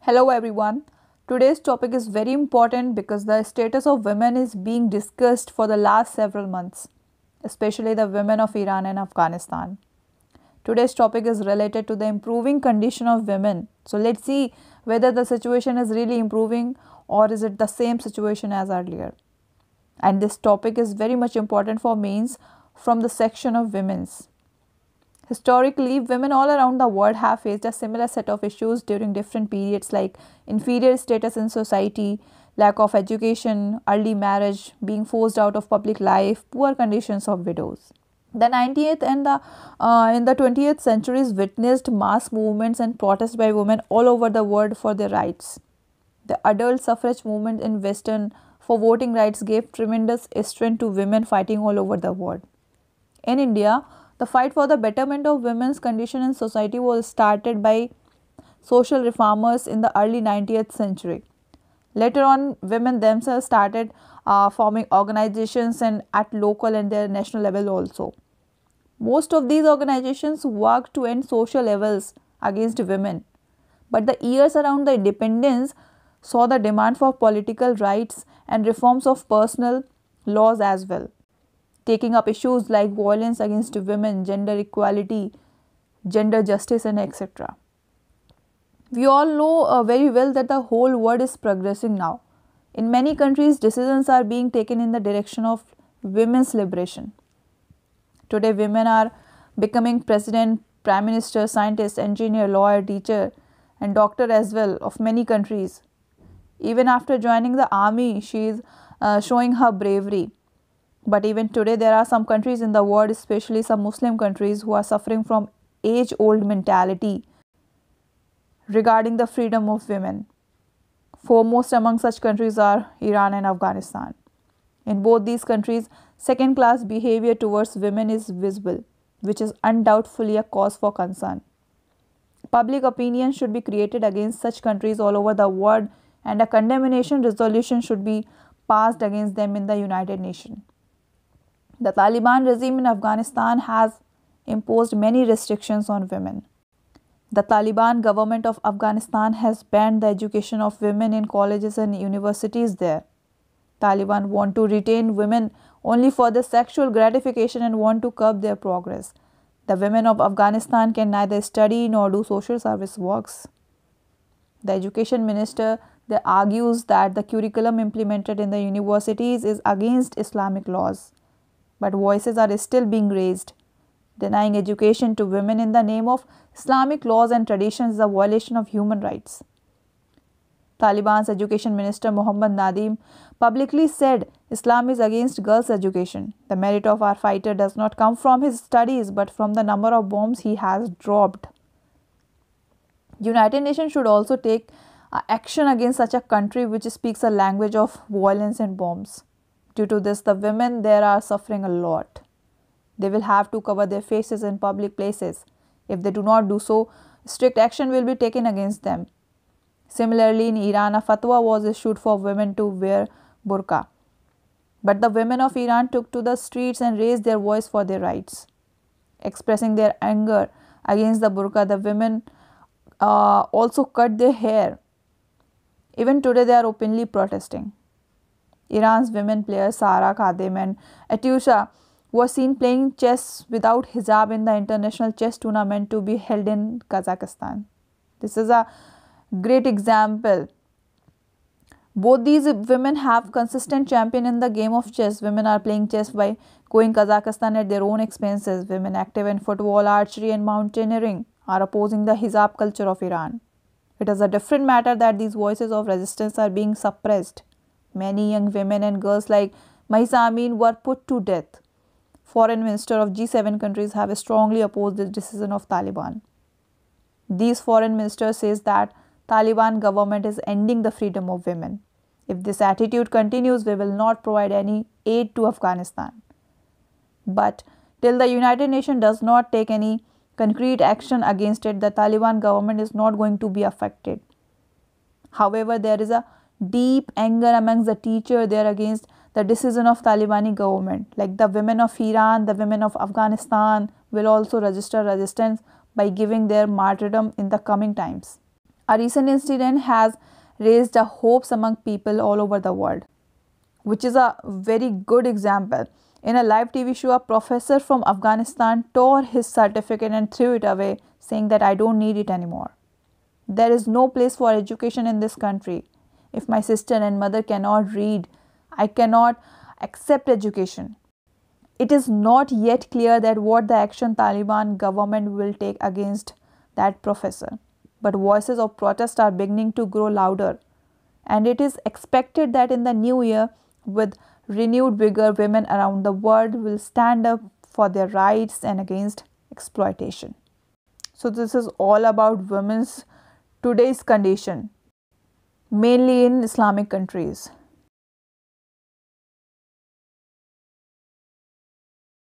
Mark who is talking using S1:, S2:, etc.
S1: Hello everyone. Today's topic is very important because the status of women is being discussed for the last several months, especially the women of Iran and Afghanistan. Today's topic is related to the improving condition of women. So let's see whether the situation is really improving or is it the same situation as earlier. And this topic is very much important for means from the section of women's. Historically, women all around the world have faced a similar set of issues during different periods like inferior status in society, lack of education, early marriage, being forced out of public life, poor conditions of widows. The 19th and in the 20th centuries witnessed mass movements and protests by women all over the world for their rights. The adult suffrage movement in Western for voting rights gave tremendous strength to women fighting all over the world. In India, the fight for the betterment of women's condition in society was started by social reformers in the early 19th century. Later on, women themselves started forming organizations and at local and their national level also. Most of these organizations worked to end social levels against women. But the years around the independence saw the demand for political rights and reforms of personal laws as well, taking up issues like violence against women, gender equality, gender justice, and etc. We all know very well that the whole world is progressing now. In many countries, decisions are being taken in the direction of women's liberation. Today, women are becoming president, prime minister, scientist, engineer, lawyer, teacher, and doctor as well of many countries. Even after joining the army, she is showing her bravery. But even today, there are some countries in the world, especially some Muslim countries, who are suffering from age-old mentality regarding the freedom of women. Foremost among such countries are Iran and Afghanistan. In both these countries, second-class behavior towards women is visible, which is undoubtedly a cause for concern. Public opinion should be created against such countries all over the world, and a condemnation resolution should be passed against them in the United Nations. The Taliban regime in Afghanistan has imposed many restrictions on women. The Taliban government of Afghanistan has banned the education of women in colleges and universities there. Taliban want to retain women only for their sexual gratification and want to curb their progress. The women of Afghanistan can neither study nor do social service works. The education minister argues that the curriculum implemented in the universities is against Islamic laws. But voices are still being raised. Denying education to women in the name of Islamic laws and traditions is a violation of human rights. Taliban's education minister Mohammad Nadim publicly said Islam is against girls' education. The merit of our fighter does not come from his studies but from the number of bombs he has dropped. United Nations should also take action against such a country which speaks a language of violence and bombs. Due to this, the women there are suffering a lot. They will have to cover their faces in public places. If they do not do so, strict action will be taken against them. Similarly, in Iran, a fatwa was issued for women to wear burqa. But the women of Iran took to the streets and raised their voice for their rights. Expressing their anger against the burqa, the women also cut their hair. Even today, they are openly protesting. Iran's women players Sara Khadem and Atusha were seen playing chess without hijab in the international chess tournament to be held in Kazakhstan. This is a great example. Both these women have consistent champion in the game of chess. Women are playing chess by going Kazakhstan at their own expenses. Women active in football, archery and mountaineering are opposing the hijab culture of Iran. It is a different matter that these voices of resistance are being suppressed. Many young women and girls like Mahsa Amini were put to death. Foreign minister of G7 countries have strongly opposed the decision of Taliban. These foreign ministers says that Taliban government is ending the freedom of women. If this attitude continues, we will not provide any aid to Afghanistan. But till the United Nations does not take any concrete action against it, the Taliban government is not going to be affected. However, there is a deep anger amongst the teachers there against the decision of Talibani government. Like the women of Iran, the women of Afghanistan will also register resistance by giving their martyrdom in the coming times. A recent incident has raised a hopes among people all over the world, which is a very good example. In a live TV show, a professor from Afghanistan tore his certificate and threw it away, saying that I don't need it anymore. There is no place for education in this country. If my sister and mother cannot read, I cannot accept education. It is not yet clear that what the action Taliban government will take against that professor. But voices of protest are beginning to grow louder. And it is expected that in the new year, with renewed vigor, women around the world will stand up for their rights and against exploitation. So this is all about women's today's condition, mainly in Islamic countries.